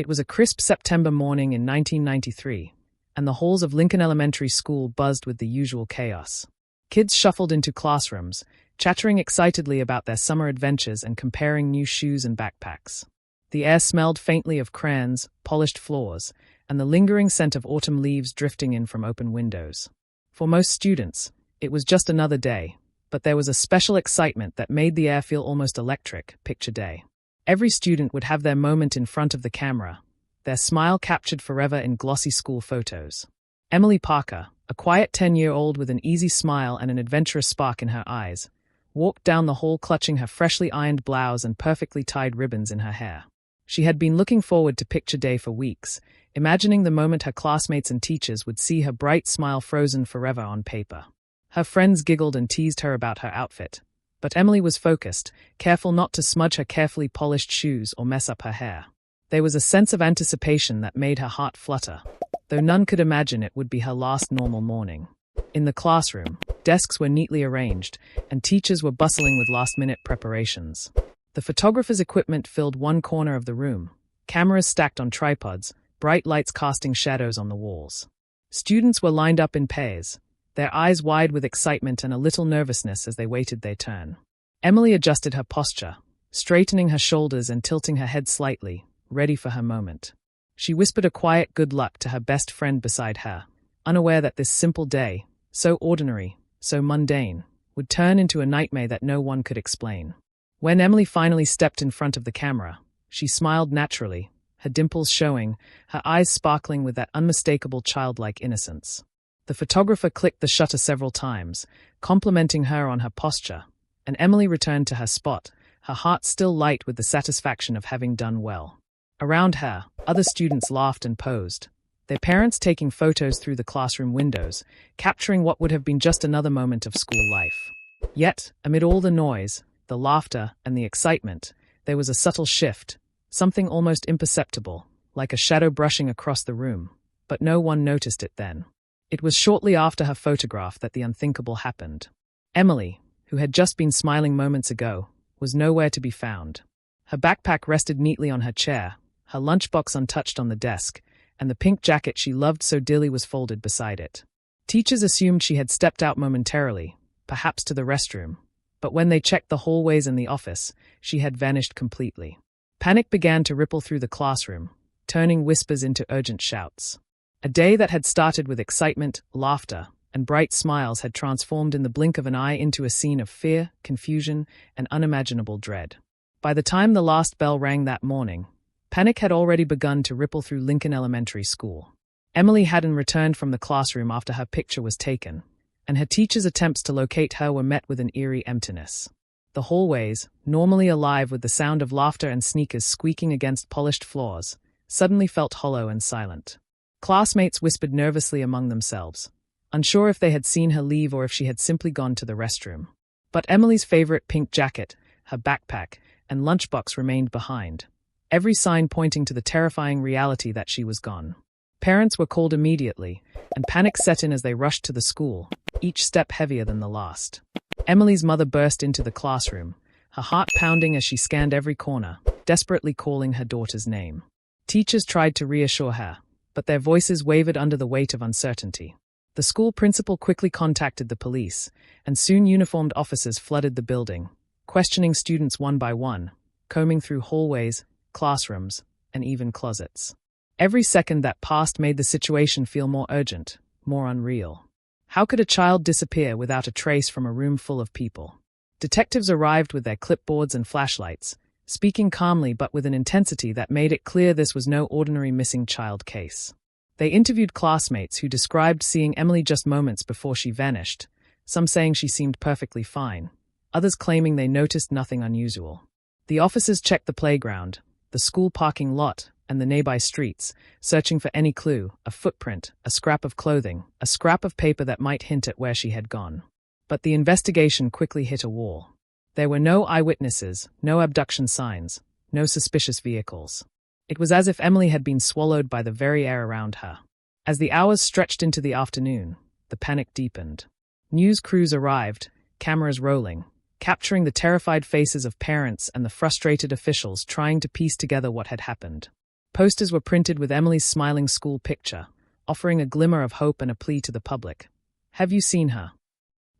It was a crisp September morning in 1993, and the halls of Lincoln Elementary School buzzed with the usual chaos. Kids shuffled into classrooms, chattering excitedly about their summer adventures and comparing new shoes and backpacks. The air smelled faintly of crayons, polished floors, and the lingering scent of autumn leaves drifting in from open windows. For most students, it was just another day, but there was a special excitement that made the air feel almost electric. Picture day. Every student would have their moment in front of the camera, their smile captured forever in glossy school photos. Emily Parker, a quiet 10-year-old with an easy smile and an adventurous spark in her eyes, walked down the hall clutching her freshly ironed blouse and perfectly tied ribbons in her hair. She had been looking forward to picture day for weeks, imagining the moment her classmates and teachers would see her bright smile frozen forever on paper. Her friends giggled and teased her about her outfit, but Emily was focused, careful not to smudge her carefully polished shoes or mess up her hair. There was a sense of anticipation that made her heart flutter, though none could imagine it would be her last normal morning. In the classroom, desks were neatly arranged, and teachers were bustling with last-minute preparations. The photographer's equipment filled one corner of the room, cameras stacked on tripods, bright lights casting shadows on the walls. Students were lined up in pairs, their eyes wide with excitement and a little nervousness as they waited their turn. Emily adjusted her posture, straightening her shoulders and tilting her head slightly, ready for her moment. She whispered a quiet good luck to her best friend beside her, unaware that this simple day, so ordinary, so mundane, would turn into a nightmare that no one could explain. When Emily finally stepped in front of the camera, she smiled naturally, her dimples showing, her eyes sparkling with that unmistakable childlike innocence. The photographer clicked the shutter several times, complimenting her on her posture, and Emily returned to her spot, her heart still light with the satisfaction of having done well. Around her, other students laughed and posed, their parents taking photos through the classroom windows, capturing what would have been just another moment of school life. Yet, amid all the noise, the laughter, and the excitement, there was a subtle shift, something almost imperceptible, like a shadow brushing across the room, but no one noticed it then. It was shortly after her photograph that the unthinkable happened. Emily, who had just been smiling moments ago, was nowhere to be found. Her backpack rested neatly on her chair, her lunchbox untouched on the desk, and the pink jacket she loved so dearly was folded beside it. Teachers assumed she had stepped out momentarily, perhaps to the restroom, but when they checked the hallways and the office, she had vanished completely. Panic began to ripple through the classroom, turning whispers into urgent shouts. A day that had started with excitement, laughter, and bright smiles had transformed in the blink of an eye into a scene of fear, confusion, and unimaginable dread. By the time the last bell rang that morning, panic had already begun to ripple through Lincoln Elementary School. Emily hadn't returned from the classroom after her picture was taken, and her teachers' attempts to locate her were met with an eerie emptiness. The hallways, normally alive with the sound of laughter and sneakers squeaking against polished floors, suddenly felt hollow and silent. Classmates whispered nervously among themselves, unsure if they had seen her leave or if she had simply gone to the restroom. But Emily's favorite pink jacket, her backpack, and lunchbox remained behind, every sign pointing to the terrifying reality that she was gone. Parents were called immediately, and panic set in as they rushed to the school, each step heavier than the last. Emily's mother burst into the classroom, her heart pounding as she scanned every corner, desperately calling her daughter's name. Teachers tried to reassure her, but their voices wavered under the weight of uncertainty. The school principal quickly contacted the police, and soon uniformed officers flooded the building, questioning students one by one, combing through hallways, classrooms, and even closets. Every second that passed made the situation feel more urgent, more unreal. How could a child disappear without a trace from a room full of people? Detectives arrived with their clipboards and flashlights, speaking calmly but with an intensity that made it clear this was no ordinary missing child case. They interviewed classmates who described seeing Emily just moments before she vanished, some saying she seemed perfectly fine, others claiming they noticed nothing unusual. The officers checked the playground, the school parking lot, and the nearby streets, searching for any clue, a footprint, a scrap of clothing, a scrap of paper that might hint at where she had gone. But the investigation quickly hit a wall. There were no eyewitnesses, no abduction signs, no suspicious vehicles. It was as if Emily had been swallowed by the very air around her. As the hours stretched into the afternoon, the panic deepened. News crews arrived, cameras rolling, capturing the terrified faces of parents and the frustrated officials trying to piece together what had happened. Posters were printed with Emily's smiling school picture, offering a glimmer of hope and a plea to the public. Have you seen her?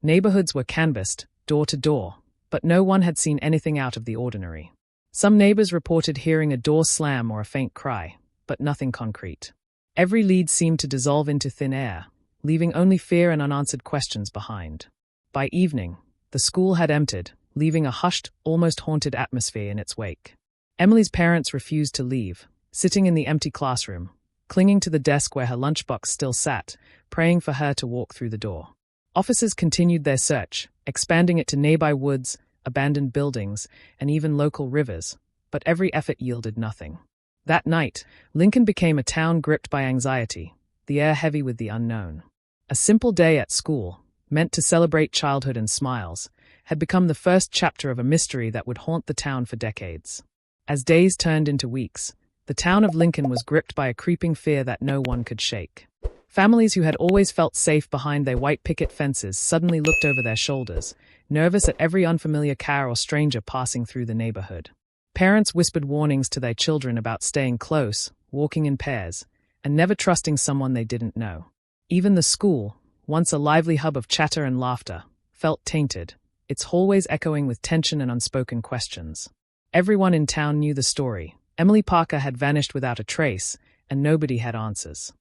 Neighborhoods were canvassed, door to door, but no one had seen anything out of the ordinary. Some neighbors reported hearing a door slam or a faint cry, but nothing concrete. Every lead seemed to dissolve into thin air, leaving only fear and unanswered questions behind. By evening, the school had emptied, leaving a hushed, almost haunted atmosphere in its wake. Emily's parents refused to leave, sitting in the empty classroom, clinging to the desk where her lunchbox still sat, praying for her to walk through the door. Officers continued their search, expanding it to nearby woods, abandoned buildings, and even local rivers, but every effort yielded nothing. That night, Lincoln became a town gripped by anxiety, the air heavy with the unknown. A simple day at school, meant to celebrate childhood and smiles, had become the first chapter of a mystery that would haunt the town for decades. As days turned into weeks, the town of Lincoln was gripped by a creeping fear that no one could shake. Families who had always felt safe behind their white picket fences suddenly looked over their shoulders, nervous at every unfamiliar car or stranger passing through the neighborhood. Parents whispered warnings to their children about staying close, walking in pairs, and never trusting someone they didn't know. Even the school, once a lively hub of chatter and laughter, felt tainted, its hallways echoing with tension and unspoken questions. Everyone in town knew the story. Emily Parker had vanished without a trace, and nobody had answers.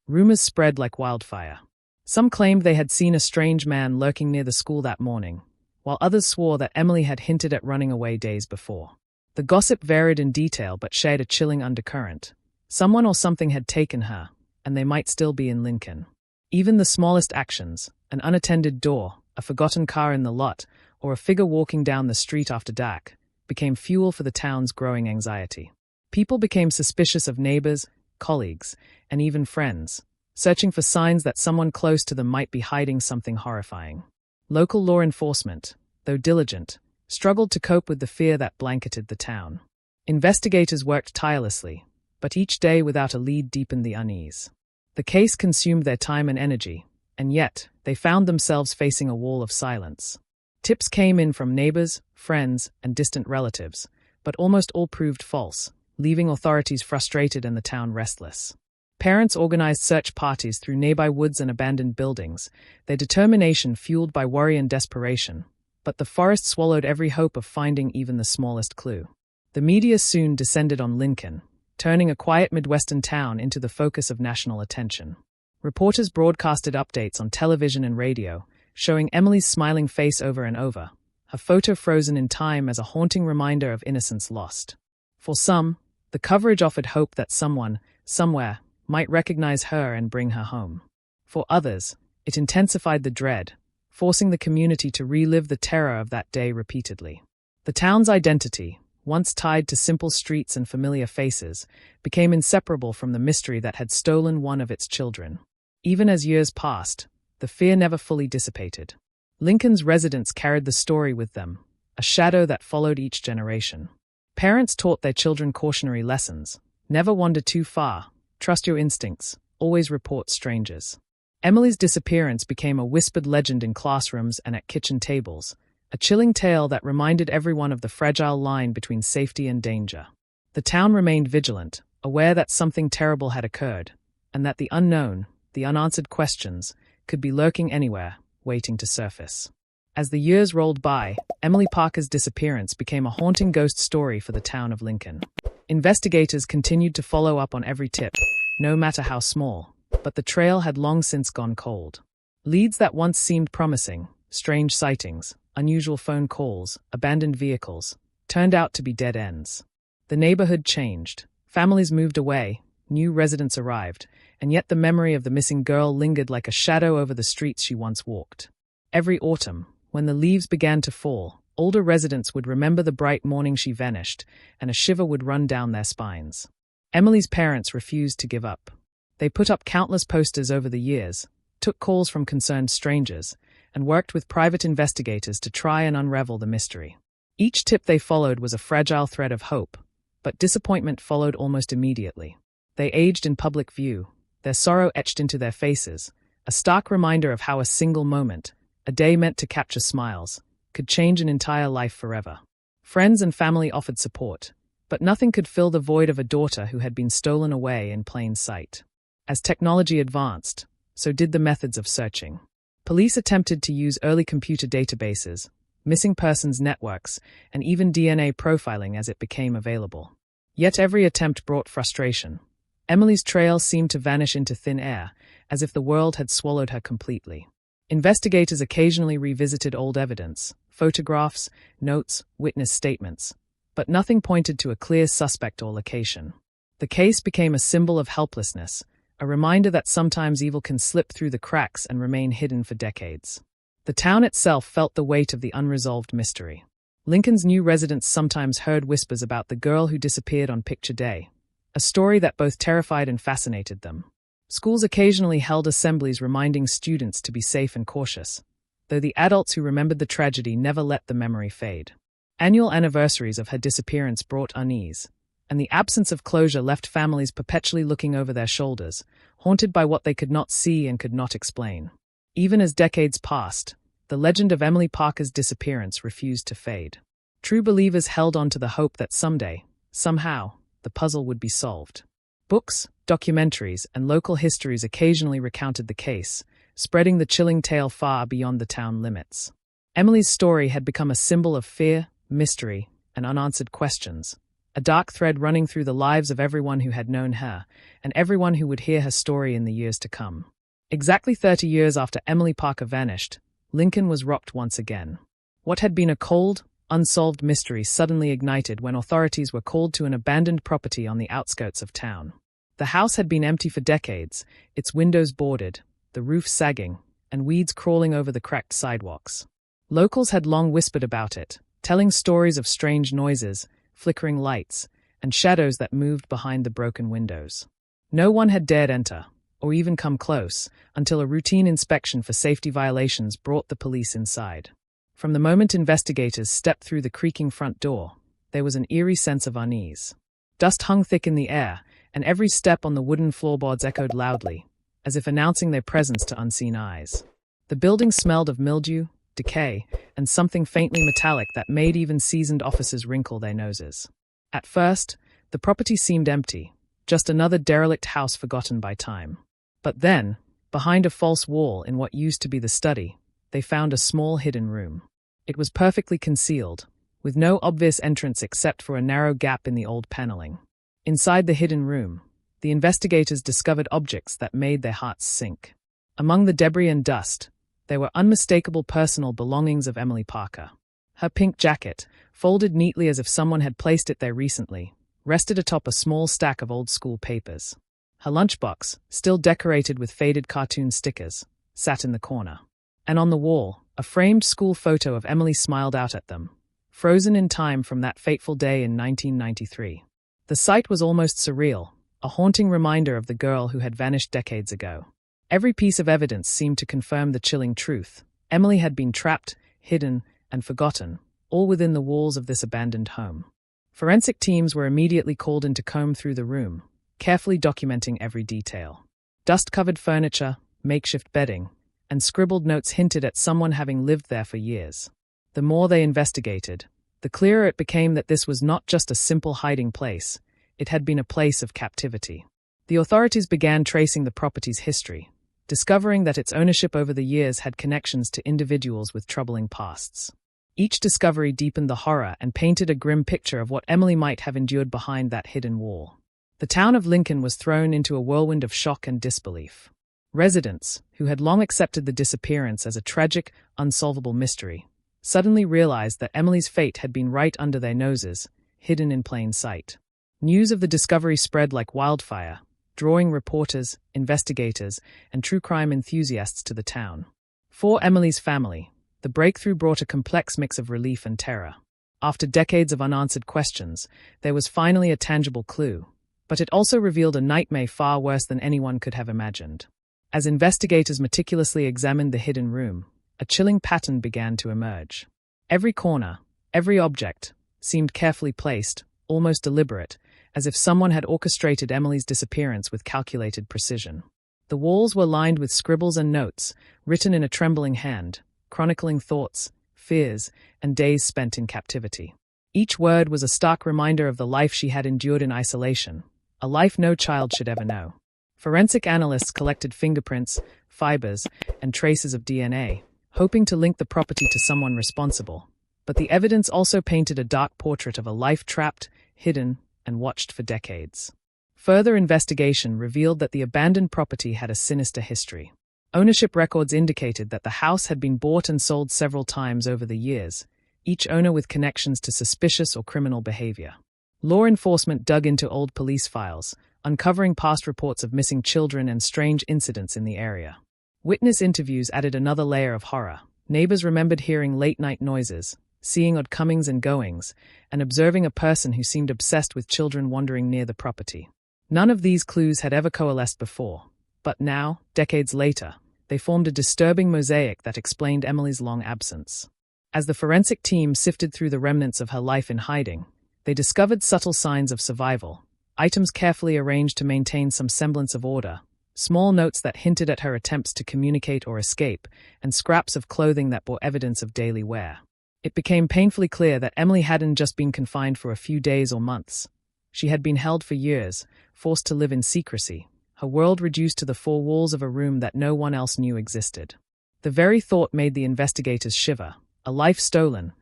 Rumors spread like wildfire. Some claimed they had seen a strange man lurking near the school that morning, while others swore that Emily had hinted at running away days before. The gossip varied in detail but shared a chilling undercurrent. Someone or something had taken her, and they might still be in Lincoln. Even the smallest actions, an unattended door, a forgotten car in the lot, or a figure walking down the street after dark, became fuel for the town's growing anxiety. People became suspicious of neighbors, colleagues, and even friends, searching for signs that someone close to them might be hiding something horrifying. Local law enforcement, though diligent, struggled to cope with the fear that blanketed the town. Investigators worked tirelessly, but each day without a lead deepened the unease. The case consumed their time and energy, and yet they found themselves facing a wall of silence. Tips came in from neighbors, friends, and distant relatives, but almost all proved false, leaving authorities frustrated and the town restless. Parents organized search parties through nearby woods and abandoned buildings, their determination fueled by worry and desperation, but the forest swallowed every hope of finding even the smallest clue. The media soon descended on Lincoln, turning a quiet Midwestern town into the focus of national attention. Reporters broadcasted updates on television and radio, showing Emily's smiling face over and over, her photo frozen in time as a haunting reminder of innocence lost. For some, the coverage offered hope that someone, somewhere, might recognize her and bring her home. For others, it intensified the dread, forcing the community to relive the terror of that day repeatedly. The town's identity, once tied to simple streets and familiar faces, became inseparable from the mystery that had stolen one of its children. Even as years passed, the fear never fully dissipated. Lincoln's residents carried the story with them, a shadow that followed each generation. Parents taught their children cautionary lessons: never wander too far, trust your instincts, always report strangers. Emily's disappearance became a whispered legend in classrooms and at kitchen tables, a chilling tale that reminded everyone of the fragile line between safety and danger. The town remained vigilant, aware that something terrible had occurred, and that the unknown, the unanswered questions, could be lurking anywhere, waiting to surface. As the years rolled by, Emily Parker's disappearance became a haunting ghost story for the town of Lincoln. Investigators continued to follow up on every tip, no matter how small, but the trail had long since gone cold. Leads that once seemed promising, strange sightings, unusual phone calls, abandoned vehicles, turned out to be dead ends. The neighborhood changed, families moved away, new residents arrived, and yet the memory of the missing girl lingered like a shadow over the streets she once walked. Every autumn, when the leaves began to fall, older residents would remember the bright morning she vanished, and a shiver would run down their spines. Emily's parents refused to give up. They put up countless posters over the years, took calls from concerned strangers, and worked with private investigators to try and unravel the mystery. Each tip they followed was a fragile thread of hope, but disappointment followed almost immediately. They aged in public view, their sorrow etched into their faces, a stark reminder of how a single moment, a day meant to capture smiles, could change an entire life forever. Friends and family offered support, But nothing could fill the void of a daughter who had been stolen away in plain sight. As technology advanced, so did the methods of searching. Police attempted to use early computer databases, missing persons networks, and even DNA profiling as it became available. Yet every attempt brought frustration. Emily's trail seemed to vanish into thin air, as if the world had swallowed her completely. Investigators occasionally revisited old evidence, photographs, notes, witness statements, but nothing pointed to a clear suspect or location. The case became a symbol of helplessness, a reminder that sometimes evil can slip through the cracks and remain hidden for decades. The town itself felt the weight of the unresolved mystery. Lincoln's new residents sometimes heard whispers about the girl who disappeared on picture day, a story that both terrified and fascinated them. Schools occasionally held assemblies reminding students to be safe and cautious, though the adults who remembered the tragedy never let the memory fade. Annual anniversaries of her disappearance brought unease, and the absence of closure left families perpetually looking over their shoulders, haunted by what they could not see and could not explain. Even as decades passed, the legend of Emily Parker's disappearance refused to fade. True believers held on to the hope that someday, somehow, the puzzle would be solved. Books, documentaries, and local histories occasionally recounted the case, spreading the chilling tale far beyond the town limits. Emily's story had become a symbol of fear, mystery, and unanswered questions, a dark thread running through the lives of everyone who had known her, and everyone who would hear her story in the years to come. Exactly 30 years after Emily Parker vanished, Lincoln was rocked once again. What had been a cold, unsolved mystery suddenly ignited when authorities were called to an abandoned property on the outskirts of town. The house had been empty for decades, its windows boarded, the roof sagging, and weeds crawling over the cracked sidewalks. Locals had long whispered about it, telling stories of strange noises, flickering lights, and shadows that moved behind the broken windows. No one had dared enter, or even come close, until a routine inspection for safety violations brought the police inside. From the moment investigators stepped through the creaking front door, there was an eerie sense of unease. Dust hung thick in the air, and every step on the wooden floorboards echoed loudly, as if announcing their presence to unseen eyes. The building smelled of mildew, decay, and something faintly metallic that made even seasoned officers wrinkle their noses. At first, the property seemed empty, just another derelict house forgotten by time. But then, behind a false wall in what used to be the study, they found a small hidden room. It was perfectly concealed, with no obvious entrance except for a narrow gap in the old paneling. Inside the hidden room, the investigators discovered objects that made their hearts sink. Among the debris and dust, there were unmistakable personal belongings of Emily Parker. Her pink jacket, folded neatly as if someone had placed it there recently, rested atop a small stack of old-school papers. Her lunchbox, still decorated with faded cartoon stickers, sat in the corner. And on the wall, a framed school photo of Emily smiled out at them, frozen in time from that fateful day in 1993. The sight was almost surreal, a haunting reminder of the girl who had vanished decades ago. Every piece of evidence seemed to confirm the chilling truth. Emily had been trapped, hidden, and forgotten, all within the walls of this abandoned home. Forensic teams were immediately called in to comb through the room, carefully documenting every detail. Dust-covered furniture, makeshift bedding, and scribbled notes hinted at someone having lived there for years. The more they investigated, the clearer it became that this was not just a simple hiding place, it had been a place of captivity. The authorities began tracing the property's history, discovering that its ownership over the years had connections to individuals with troubling pasts. Each discovery deepened the horror and painted a grim picture of what Emily might have endured behind that hidden wall. The town of Lincoln was thrown into a whirlwind of shock and disbelief. Residents, who had long accepted the disappearance as a tragic, unsolvable mystery, suddenly realized that Emily's fate had been right under their noses, hidden in plain sight. News of the discovery spread like wildfire, drawing reporters, investigators, and true crime enthusiasts to the town. For Emily's family, the breakthrough brought a complex mix of relief and terror. After decades of unanswered questions, there was finally a tangible clue, but it also revealed a nightmare far worse than anyone could have imagined. As investigators meticulously examined the hidden room, a chilling pattern began to emerge. Every corner, every object, seemed carefully placed, almost deliberate, as if someone had orchestrated Emily's disappearance with calculated precision. The walls were lined with scribbles and notes, written in a trembling hand, chronicling thoughts, fears, and days spent in captivity. Each word was a stark reminder of the life she had endured in isolation, a life no child should ever know. Forensic analysts collected fingerprints, fibers, and traces of DNA, hoping to link the property to someone responsible. But the evidence also painted a dark portrait of a life trapped, hidden, and watched for decades. Further investigation revealed that the abandoned property had a sinister history. Ownership records indicated that the house had been bought and sold several times over the years, each owner with connections to suspicious or criminal behavior. Law enforcement dug into old police files, uncovering past reports of missing children and strange incidents in the area. Witness interviews added another layer of horror. Neighbors remembered hearing late-night noises, seeing odd comings and goings, and observing a person who seemed obsessed with children wandering near the property. None of these clues had ever coalesced before, but now, decades later, they formed a disturbing mosaic that explained Emily's long absence. As the forensic team sifted through the remnants of her life in hiding, they discovered subtle signs of survival, items carefully arranged to maintain some semblance of order, small notes that hinted at her attempts to communicate or escape, and scraps of clothing that bore evidence of daily wear. It became painfully clear that Emily hadn't just been confined for a few days or months. She had been held for years, forced to live in secrecy, her world reduced to the four walls of a room that no one else knew existed. The very thought made the investigators shiver. A life stolen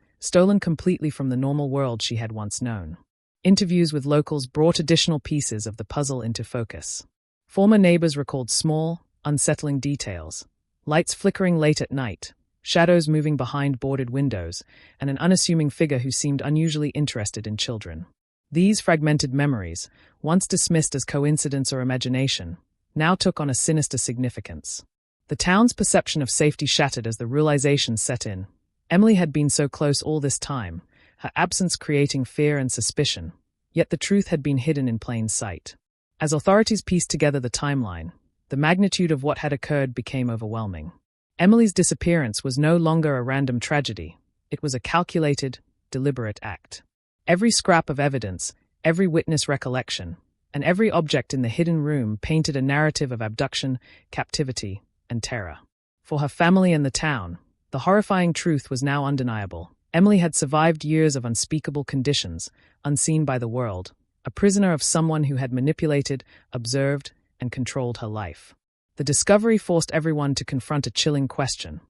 completely from the normal world she had once known. Interviews with locals brought additional pieces of the puzzle into focus. Former neighbors recalled small, unsettling details. Lights flickering late at night, shadows moving behind boarded windows, and an unassuming figure who seemed unusually interested in children. These fragmented memories, once dismissed as coincidence or imagination, now took on a sinister significance. The town's perception of safety shattered as the realization set in. Emily had been so close all this time, her absence creating fear and suspicion, yet the truth had been hidden in plain sight. As authorities pieced together the timeline, the magnitude of what had occurred became overwhelming. Emily's disappearance was no longer a random tragedy, it was a calculated, deliberate act. Every scrap of evidence, every witness recollection, and every object in the hidden room painted a narrative of abduction, captivity, and terror. For her family and the town, the horrifying truth was now undeniable. Emily had survived years of unspeakable conditions, unseen by the world, a prisoner of someone who had manipulated, observed, and controlled her life. The discovery forced everyone to confront a chilling question.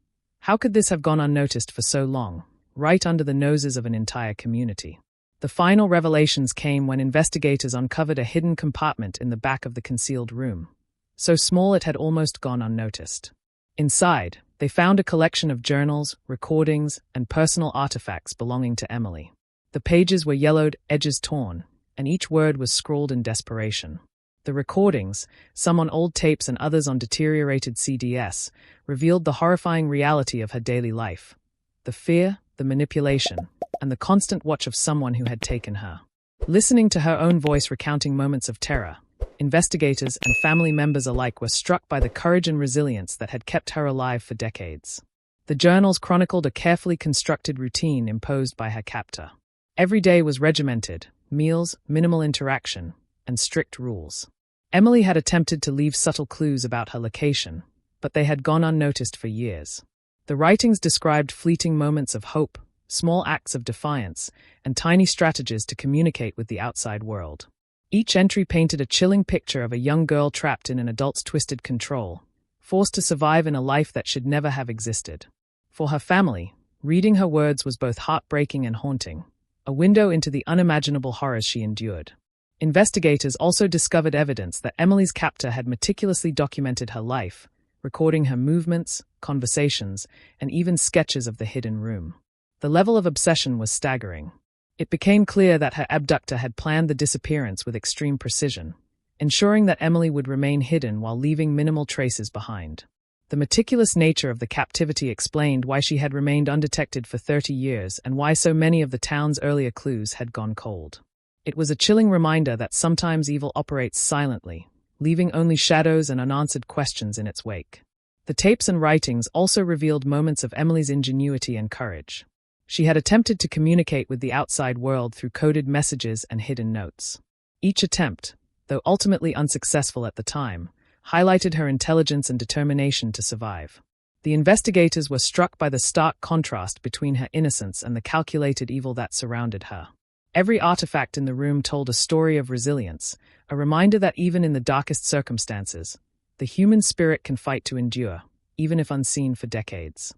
How could this have gone unnoticed for so long, right under the noses of an entire community? The final revelations came when investigators uncovered a hidden compartment in the back of the concealed room, so small it had almost gone unnoticed. Inside, they found a collection of journals, recordings, and personal artifacts belonging to Emily. The pages were yellowed, edges torn, and each word was scrawled in desperation. The recordings, some on old tapes and others on deteriorated CDs, revealed the horrifying reality of her daily life. The fear, the manipulation, and the constant watch of someone who had taken her. Listening to her own voice recounting moments of terror, investigators and family members alike were struck by the courage and resilience that had kept her alive for decades. The journals chronicled a carefully constructed routine imposed by her captor. Every day was regimented, meals, minimal interaction, and strict rules. Emily had attempted to leave subtle clues about her location, but they had gone unnoticed for years. The writings described fleeting moments of hope, small acts of defiance, and tiny strategies to communicate with the outside world. Each entry painted a chilling picture of a young girl trapped in an adult's twisted control, forced to survive in a life that should never have existed. For her family, reading her words was both heartbreaking and haunting, a window into the unimaginable horrors she endured. Investigators also discovered evidence that Emily's captor had meticulously documented her life, recording her movements, conversations, and even sketches of the hidden room. The level of obsession was staggering. It became clear that her abductor had planned the disappearance with extreme precision, ensuring that Emily would remain hidden while leaving minimal traces behind. The meticulous nature of the captivity explained why she had remained undetected for 30 years and why so many of the town's earlier clues had gone cold. It was a chilling reminder that sometimes evil operates silently, leaving only shadows and unanswered questions in its wake. The tapes and writings also revealed moments of Emily's ingenuity and courage. She had attempted to communicate with the outside world through coded messages and hidden notes. Each attempt, though ultimately unsuccessful at the time, highlighted her intelligence and determination to survive. The investigators were struck by the stark contrast between her innocence and the calculated evil that surrounded her. Every artifact in the room told a story of resilience, a reminder that even in the darkest circumstances, the human spirit can fight to endure, even if unseen for decades.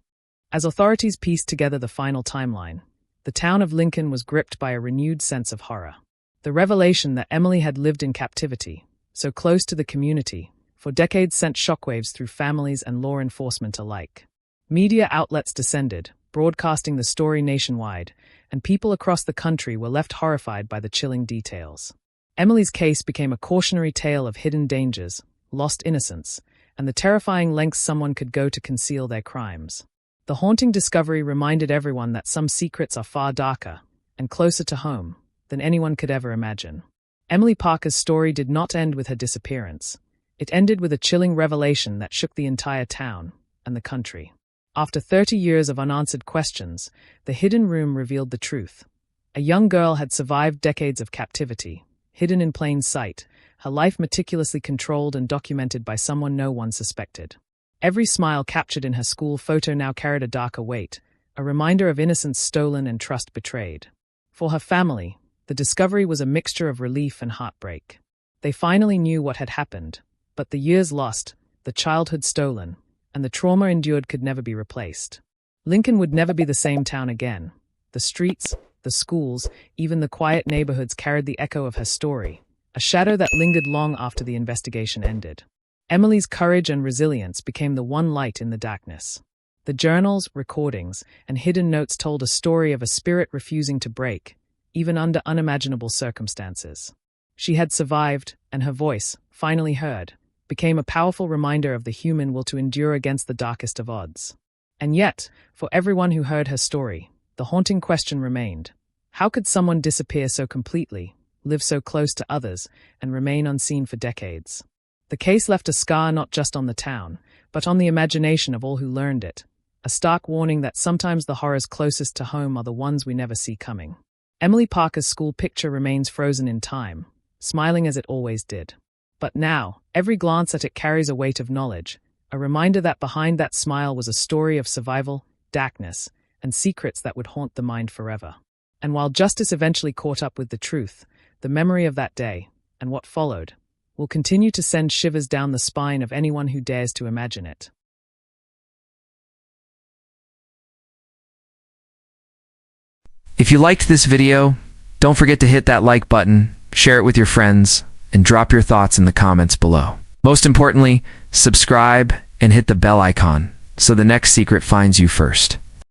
As authorities pieced together the final timeline, the town of Lincoln was gripped by a renewed sense of horror. The revelation that Emily had lived in captivity, so close to the community, for decades sent shockwaves through families and law enforcement alike. Media outlets descended, broadcasting the story nationwide, and people across the country were left horrified by the chilling details. Emily's case became a cautionary tale of hidden dangers, lost innocence, and the terrifying lengths someone could go to conceal their crimes. The haunting discovery reminded everyone that some secrets are far darker and closer to home than anyone could ever imagine. Emily Parker's story did not end with her disappearance. It ended with a chilling revelation that shook the entire town and the country. After 30 years of unanswered questions, the hidden room revealed the truth. A young girl had survived decades of captivity, hidden in plain sight, her life meticulously controlled and documented by someone no one suspected. Every smile captured in her school photo now carried a darker weight, a reminder of innocence stolen and trust betrayed. For her family, the discovery was a mixture of relief and heartbreak. They finally knew what had happened, but the years lost, the childhood stolen, and the trauma endured could never be replaced. Lincoln would never be the same town again. The streets, the schools, even the quiet neighborhoods carried the echo of her story, a shadow that lingered long after the investigation ended. Emily's courage and resilience became the one light in the darkness. The journals, recordings, and hidden notes told a story of a spirit refusing to break, even under unimaginable circumstances. She had survived, and her voice, finally heard, became a powerful reminder of the human will to endure against the darkest of odds. And yet, for everyone who heard her story, the haunting question remained: how could someone disappear so completely, live so close to others, and remain unseen for decades? The case left a scar not just on the town, but on the imagination of all who learned it, a stark warning that sometimes the horrors closest to home are the ones we never see coming. Emily Parker's school picture remains frozen in time, smiling as it always did. But now, every glance at it carries a weight of knowledge, a reminder that behind that smile was a story of survival, darkness, and secrets that would haunt the mind forever. And while justice eventually caught up with the truth, the memory of that day, and what followed, will continue to send shivers down the spine of anyone who dares to imagine it. If you liked this video, don't forget to hit that like button, share it with your friends, and drop your thoughts in the comments below. Most importantly, subscribe and hit the bell icon so the next secret finds you first.